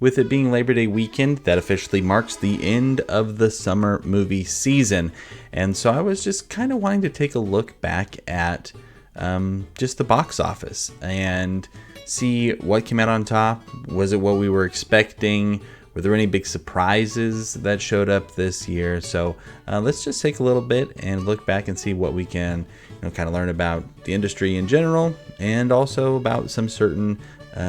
With it being Labor Day weekend, that officially marks the end of the summer movie season. And so I was just kind of wanting to take a look back at just the box office and see what came out on top. Was it what we were expecting? Were there any big surprises that showed up this year? So let's just take a little bit and look back and see what we can kind of learn about the industry in general, and also about some certain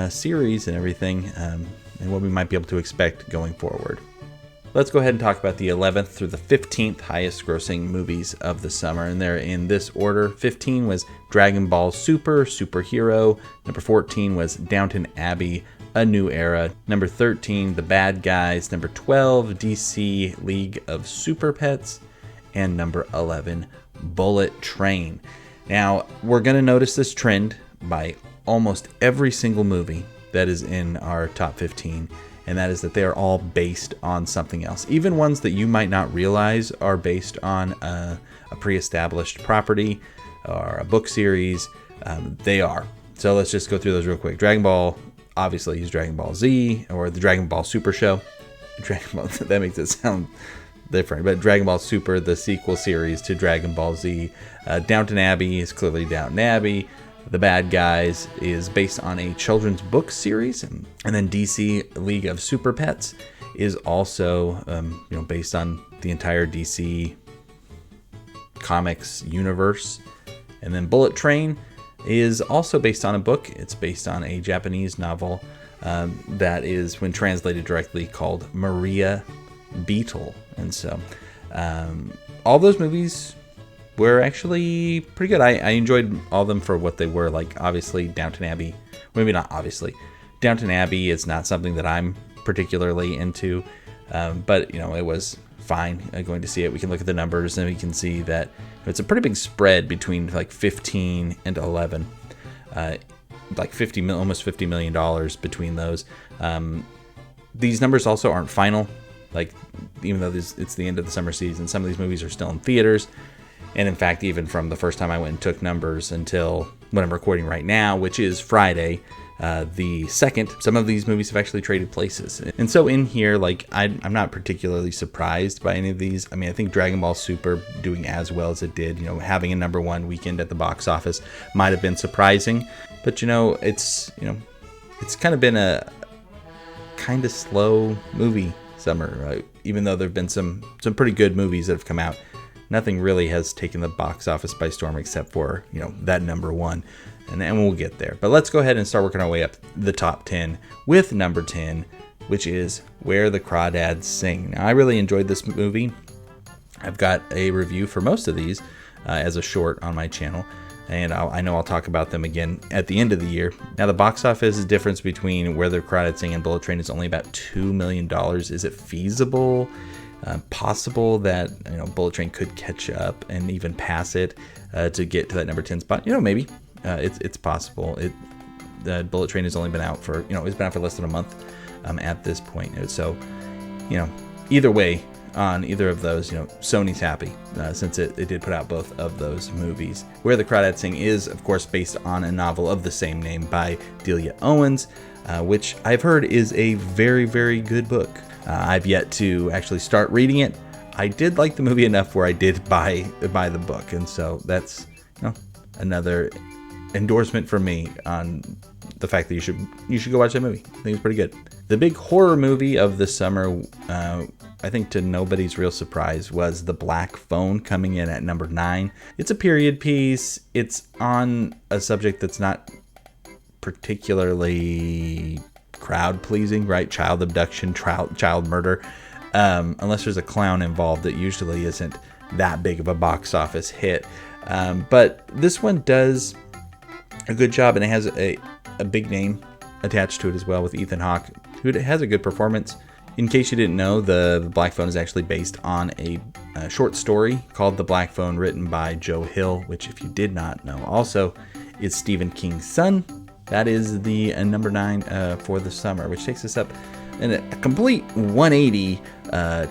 series and everything, and what we might be able to expect going forward. Let's go ahead and talk about the 11th through the 15th highest grossing movies of the summer. And they're in this order. 15 was Dragon Ball Super, Superhero. Number 14 was Downton Abbey, A New Era. Number 13, The Bad Guys. Number 12, DC League of Super Pets. And number 11, Bullet Train. Now, we're going to notice this trend by almost every single movie that is in our top 15, and that is that they are all based on something else. Even ones that you might not realize are based on a pre-established property or a book series, they are. So let's just go through those real quick. Dragon Ball, obviously, is Dragon Ball Z, or the Dragon Ball Super Show. Dragon Ball, that makes it sound different, but Dragon Ball Super, the sequel series to Dragon Ball Z. Downton Abbey is clearly Downton Abbey. The Bad Guys is based on a children's book series, and then DC League of Super Pets is also based on the entire DC Comics universe. And then Bullet Train is also based on a book. It's based on a Japanese novel that is, when translated directly, called Maria Beetle. And so all those movies were actually pretty good. I enjoyed all of them for what they were. Like, obviously, Downton Abbey, maybe not obviously, Downton Abbey is not something that I'm particularly into, but it was fine going to see it. We can look at the numbers and we can see that it's a pretty big spread between like 15 and 11, like almost $50 million between those. These numbers also aren't final. Like, even though it's the end of the summer season, some of these movies are still in theaters. And in fact, even from the first time I went and took numbers until when I'm recording right now, which is Friday, the 2nd, some of these movies have actually traded places. And so in here, like, I'm not particularly surprised by any of these. I mean, I think Dragon Ball Super doing as well as it did, having a number one weekend at the box office might have been surprising. But, it's kind of been a kind of slow movie summer, right? Even though there have been some pretty good movies that have come out. Nothing really has taken the box office by storm except for, that number one. And we'll get there. But let's go ahead and start working our way up the top 10 with number 10, which is Where the Crawdads Sing. Now, I really enjoyed this movie. I've got a review for most of these as a short on my channel. And I know I'll talk about them again at the end of the year. Now, the box office difference between Where the Crawdads Sing and Bullet Train is only about $2 million. Is it feasible? Possible that Bullet Train could catch up and even pass it to get to that number 10 spot. Maybe it's possible. The Bullet Train has only been out for it's been out for less than a month at this point. So either way, on either of those, Sony's happy since it did put out both of those movies. Where the Crawdads Sing is, of course, based on a novel of the same name by Delia Owens, which I've heard is a very, very good book. I've yet to actually start reading it. I did like the movie enough where I did buy the book, and so that's another endorsement from me on the fact that you should go watch that movie. I think it's pretty good. The big horror movie of the summer, I think to nobody's real surprise, was The Black Phone, coming in at number 9. It's a period piece. It's on a subject that's not particularly crowd pleasing, right? Child abduction, child murder. Unless there's a clown involved, it usually isn't that big of a box office hit. But this one does a good job, and it has a big name attached to it as well, with Ethan Hawke, who has a good performance. In case you didn't know, the Black Phone is actually based on a short story called The Black Phone, written by Joe Hill, which, if you did not know, also is Stephen King's son. That is the number 9 for the summer, which takes us up in a complete 180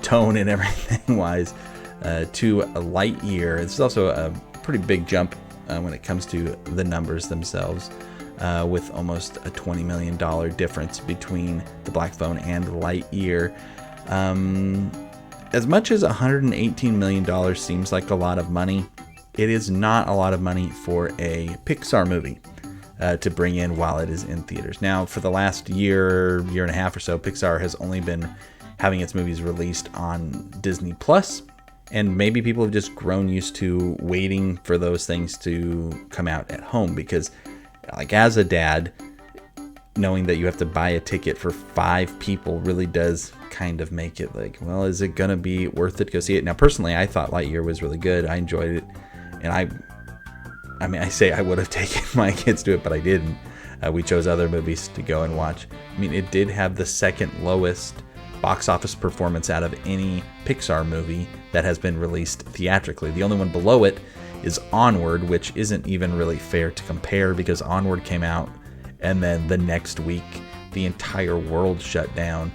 tone and everything wise to a Lightyear. It's also a pretty big jump when it comes to the numbers themselves. with almost a $20 million difference between the Black Phone and Lightyear. As much as $118 million seems like a lot of money, it is not a lot of money for a Pixar movie to bring in while it is in theaters. Now, for the last year and a half or so, Pixar has only been having its movies released on Disney Plus, and maybe people have just grown used to waiting for those things to come out at home, because like as a dad, knowing that you have to buy a ticket for 5 people really does kind of make it like, well, is it gonna be worth it to go see it? Now, personally, I thought Lightyear was really good. I enjoyed it, and I mean, I say I would have taken my kids to it, but I didn't. We chose other movies to go and watch. I mean, it did have the second lowest box office performance out of any Pixar movie that has been released theatrically. The only one below it is Onward, which isn't even really fair to compare, because Onward came out and then the next week the entire world shut down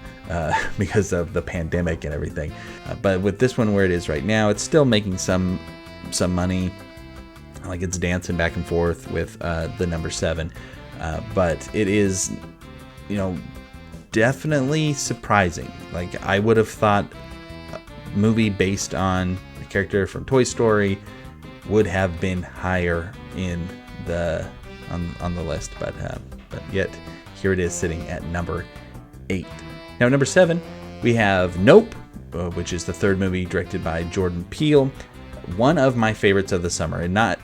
because of the pandemic and everything. But with this one where it is right now, it's still making some money. Like, it's dancing back and forth with the number 7. But it is, definitely surprising. Like, I would have thought a movie based on a character from Toy Story would have been higher in on the list, but yet here it is sitting at number 8. Now, number 7, we have Nope, which is the third movie directed by Jordan Peele. One of my favorites of the summer, and not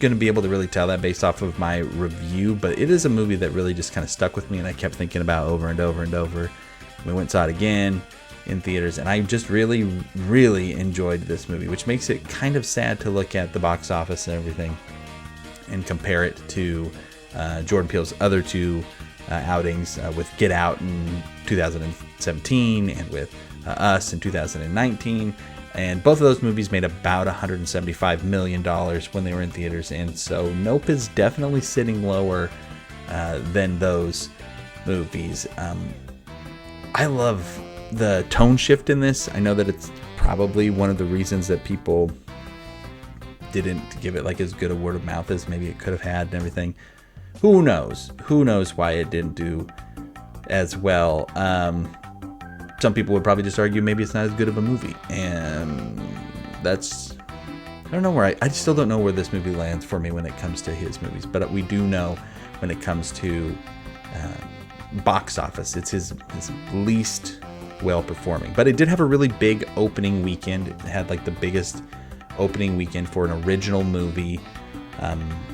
going to be able to really tell that based off of my review, but it is a movie that really just kind of stuck with me, and I kept thinking about over and over and over. We went and saw it again in theaters, and I just really, really enjoyed this movie, which makes it kind of sad to look at the box office and everything and compare it to Jordan Peele's other 2 outings with Get Out in 2017 and with Us in 2019. And both of those movies made about $175 million when they were in theaters. And so Nope is definitely sitting lower than those movies. I love the tone shift in this. I know that it's probably one of the reasons that people didn't give it like as good a word of mouth as maybe it could have had and everything. Who knows? Who knows why it didn't do as well? Some people would probably just argue maybe it's not as good of a movie, and that's, I don't know where I still don't know where this movie lands for me when it comes to his movies, but we do know when it comes to box office, it's his least well performing. But it did have a really big opening weekend. It had like the biggest opening weekend for an original movie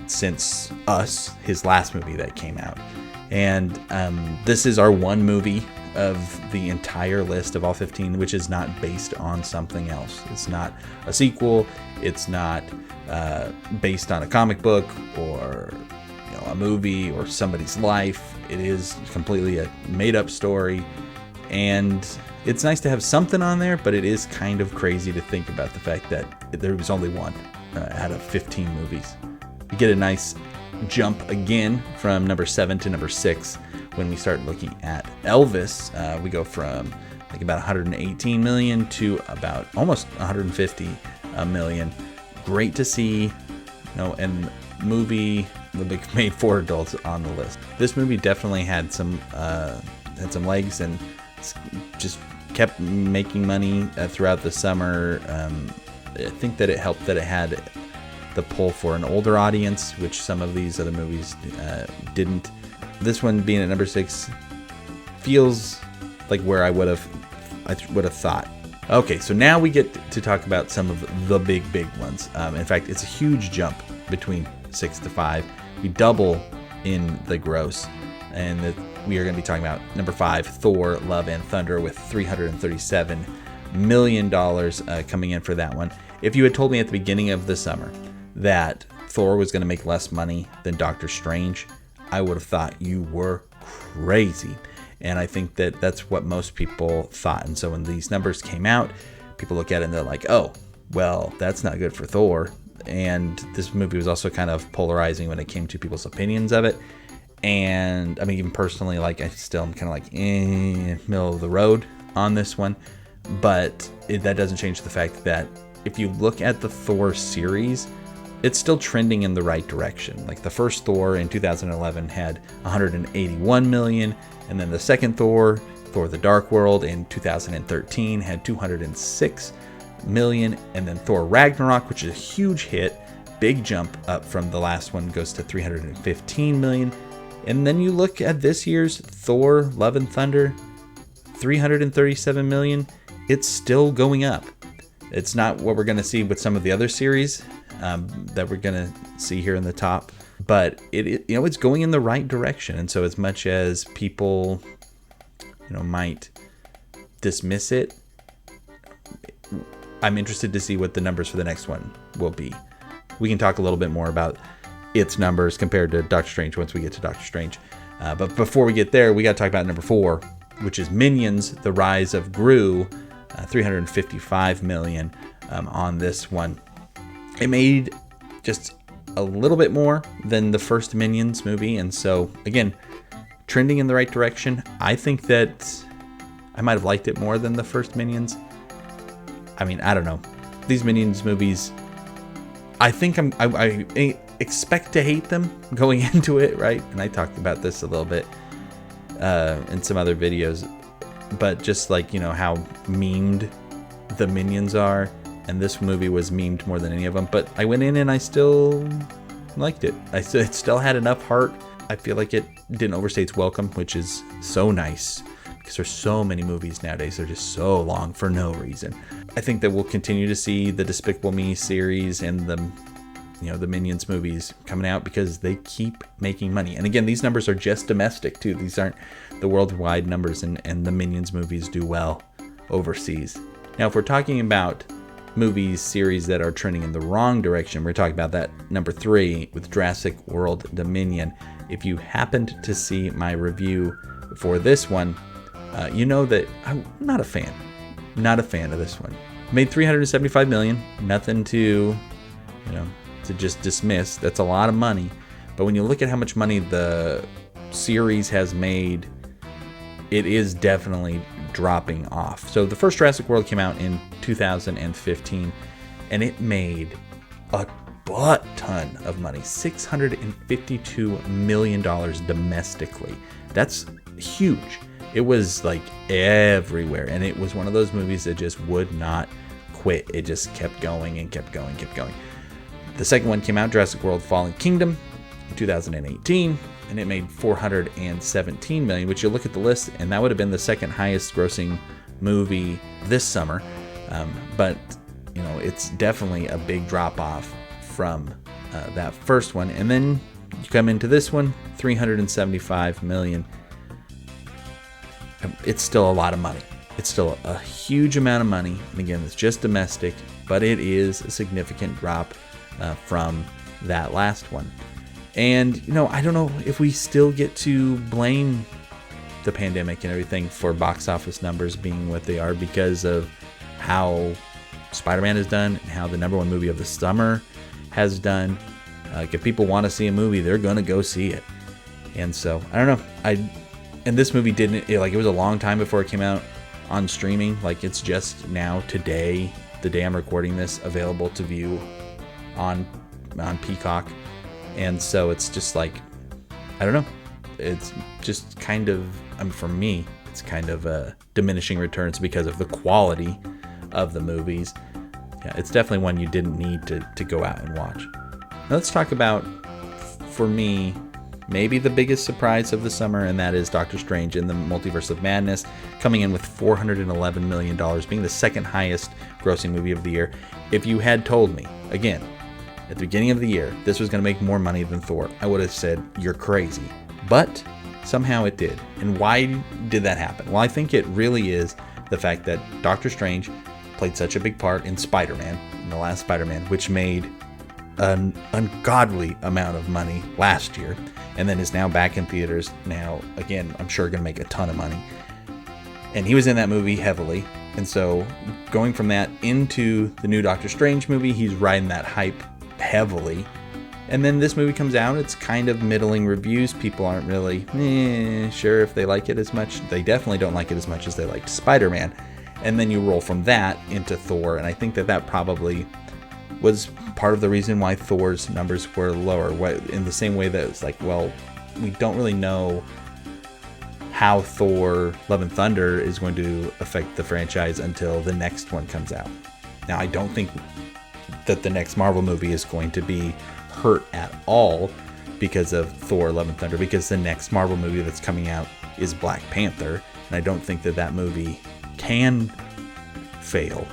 since Us, his last movie that came out. And this is our one movie of the entire list of all 15, which is not based on something else. It's not a sequel. It's not based on a comic book or a movie or somebody's life. It is completely a made-up story, and it's nice to have something on there, but it is kind of crazy to think about the fact that there was only one out of 15 movies. We get a nice jump again from number 7 to number 6 when we start looking at Elvis. We go from like about 118 million to about almost 150 million. Great to see, and movie made for adults on the list. This movie definitely had some legs and just kept making money throughout the summer. I think that it helped that it had the pull for an older audience, which some of these other movies didn't. This one being at number 6 feels like where I would have thought. Okay, so now we get to talk about some of the big ones. In fact, it's a huge jump between 6 to 5. We double in the gross, and we are going to be talking about number 5, Thor: Love and Thunder, with $337 million coming in for that one. If you had told me at the beginning of the summer that Thor was going to make less money than Doctor Strange, I would have thought you were crazy. And I think that that's what most people thought. And so when these numbers came out, people look at it and they're like, oh, well, that's not good for Thor. And this movie was also kind of polarizing when it came to people's opinions of it. And I mean, even personally, like, I still am kind of like middle of the road on this one. But that doesn't change the fact that if you look at the Thor series, it's still trending in the right direction. Like the first Thor in 2011 had 181 million, and then the second Thor the Dark World in 2013 had 206 million, and then Thor Ragnarok, which is a huge hit, big jump up from the last one, goes to 315 million. And then you look at this year's Thor Love and Thunder, 337 million. It's still going up. It's not what we're going to see with some of the other series that we're going to see here in the top, but it's going in the right direction. And so as much as people might dismiss it, I'm interested to see what the numbers for the next one will be. We can talk a little bit more about its numbers compared to Doctor Strange once we get to Doctor Strange. But before we get there, we got to talk about number 4, which is Minions: The Rise of Gru, 355 million on this one. It made just a little bit more than the first Minions movie, and so again, trending in the right direction. I think that I might have liked it more than the first Minions. I mean, I don't know. These Minions movies, I think I expect to hate them going into it, right? And I talked about this a little bit in some other videos, but just like, how memed the Minions are, and this movie was memed more than any of them, but I went in and I still liked it. It still had enough heart. I feel like it didn't overstay its welcome, which is so nice because there's so many movies nowadays. They're just so long for no reason. I think that we'll continue to see the Despicable Me series and the Minions movies coming out because they keep making money. And again, these numbers are just domestic too. These aren't the worldwide numbers, and the Minions movies do well overseas. Now, if we're talking about movies, series that are trending in the wrong direction, we're talking about that number 3 with Jurassic World Dominion. If you happened to see my review for this one, you know that I'm not a fan. Not a fan of this one. Made 375 million. Nothing to just dismiss. That's a lot of money. But when you look at how much money the series has made, it is definitely dropping off. So the first Jurassic World came out in 2015, and it made a butt ton of money, $652 million domestically. That's huge. It was like everywhere, and it was one of those movies that just would not quit. It just kept going and kept going, kept going. The second one came out, Jurassic World Fallen Kingdom, in 2018, and it made 417 million, which you look at the list, and that would have been the second highest grossing movie this summer. But it's definitely a big drop off from that first one. And then you come into this one, 375 million. It's still a lot of money. It's still a huge amount of money. And again, it's just domestic, but it is a significant drop from that last one. And, I don't know if we still get to blame the pandemic and everything for box office numbers being what they are because of how Spider-Man has done and how the number 1 movie of the summer has done. If people want to see a movie, they're going to go see it. And so, I don't know. And this movie didn't, it was a long time before it came out on streaming. Like, it's just now, today, the day I'm recording this, available to view on Peacock. And so it's just like, I don't know. It's just kind of, for me, it's kind of diminishing returns because of the quality of the movies. Yeah, it's definitely one you didn't need to go out and watch. Now let's talk about, for me, maybe the biggest surprise of the summer, and that is Doctor Strange in the Multiverse of Madness, coming in with $411 million, being the second highest grossing movie of the year. If you had told me, again, at the beginning of the year, this was going to make more money than Thor, I would have said, you're crazy. But somehow it did. And why did that happen? Well, I think it really is the fact that Doctor Strange played such a big part in Spider-Man, in the last Spider-Man, which made an ungodly amount of money last year, and then is now back in theaters now, again, I'm sure going to make a ton of money. And he was in that movie heavily. And so going from that into the new Doctor Strange movie, he's riding that hype heavily. And then this movie comes out, it's kind of middling reviews. People aren't really sure if they like it as much. They definitely don't like it as much as they liked Spider-Man. And then you roll from that into Thor, and I think that probably was part of the reason why Thor's numbers were lower. In the same way that it's like, well, we don't really know how Thor Love and Thunder is going to affect the franchise until the next one comes out. Now, I don't think that the next Marvel movie is going to be hurt at all because of Thor Love and Thunder, because the next Marvel movie that's coming out is Black Panther, and I don't think that movie can fail.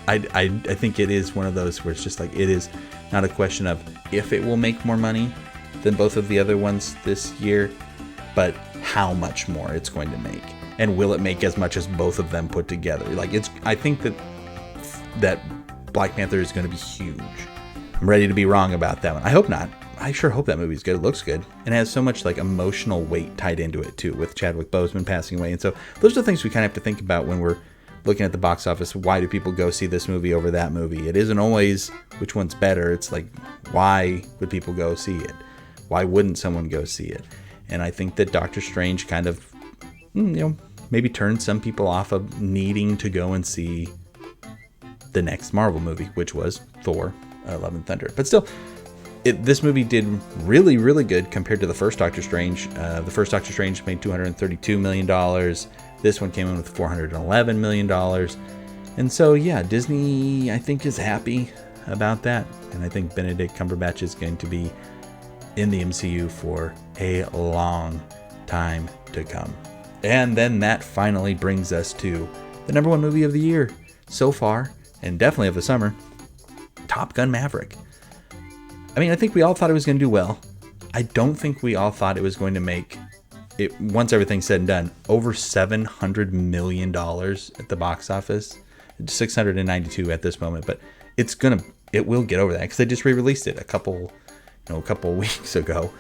I think it is one of those where it's just like, it is not a question of if it will make more money than both of the other ones this year, but how much more it's going to make, and will it make as much as both of them put together. Like, I think that Black Panther is going to be huge. I'm ready to be wrong about that one. I hope not. I sure hope that movie's good. It looks good, and it has so much like emotional weight tied into it too, with Chadwick Boseman passing away. And so those are the things we kind of have to think about when we're looking at the box office. Why do people go see this movie over that movie? It isn't always which one's better. It's like, why would people go see it? Why wouldn't someone go see it? And I think that Doctor Strange kind of, maybe turned some people off of needing to go and see the next Marvel movie, which was Thor Love and Thunder. But still, this movie did really, really good compared to the first Doctor Strange. The first Doctor Strange made $232 million. This one came in with $411 million. And so, yeah, Disney, I think, is happy about that. And I think Benedict Cumberbatch is going to be in the MCU for a long time to come. And then that finally brings us to the number one movie of the year so far, and definitely of the summer, Top Gun Maverick. I mean, I think we all thought it was going to do well. I don't think we all thought it was going to make it, once everything's said and done, over $700 million at the box office. 692 at this moment, but it will get over that because they just re-released it a couple weeks ago.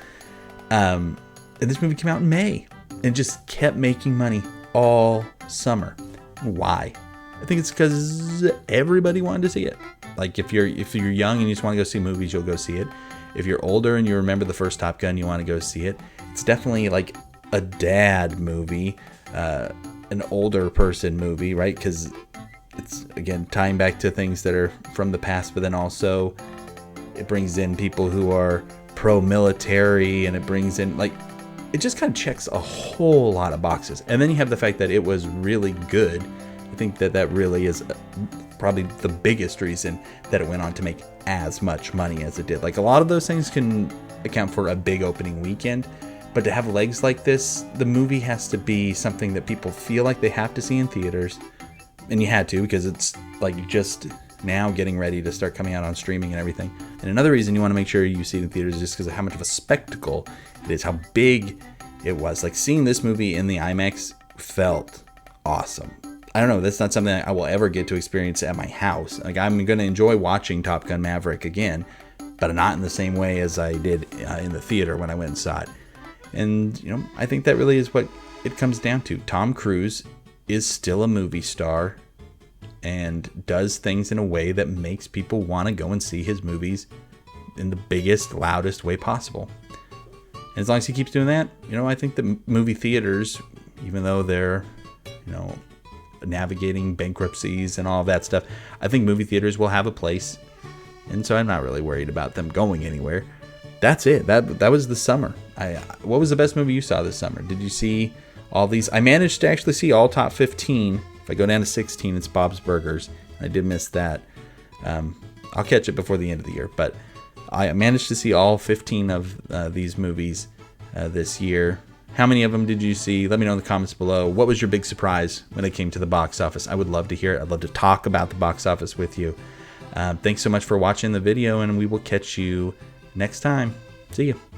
And this movie came out in May and just kept making money all summer. Why? I think it's because everybody wanted to see it. Like, if you're young and you just want to go see movies, you'll go see it. If you're older and you remember the first Top Gun, you want to go see it. It's definitely like a dad movie, an older person movie, right? Because it's, again, tying back to things that are from the past, but then also it brings in people who are pro-military, and it brings in, like, it just kind of checks a whole lot of boxes. And then you have the fact that it was really good. I think that really is probably the biggest reason that it went on to make as much money as it did. Like, a lot of those things can account for a big opening weekend, but to have legs like this, the movie has to be something that people feel like they have to see in theaters. And you had to, because it's like just now getting ready to start coming out on streaming and everything. And another reason you want to make sure you see it in theaters is just because of how much of a spectacle it is, how big it was. Like, seeing this movie in the IMAX felt awesome. I don't know, that's not something I will ever get to experience at my house. Like, I'm going to enjoy watching Top Gun Maverick again, but not in the same way as I did in the theater when I went and saw it. And, I think that really is what it comes down to. Tom Cruise is still a movie star and does things in a way that makes people want to go and see his movies in the biggest, loudest way possible. And as long as he keeps doing that, I think the movie theaters, even though they're, navigating bankruptcies and all of that stuff, I think movie theaters will have a place. And so I'm not really worried about them going anywhere. That's it. That was the summer. What was the best movie you saw this summer? Did you see all these? I managed to actually see all top 15. If I go down to 16, it's Bob's Burgers. I did miss that. I'll catch it before the end of the year. But I managed to see all 15 of these movies this year. How many of them did you see? Let me know in the comments below. What was your big surprise when it came to the box office? I would love to hear it. I'd love to talk about the box office with you. Thanks so much for watching the video, and we will catch you next time. See you.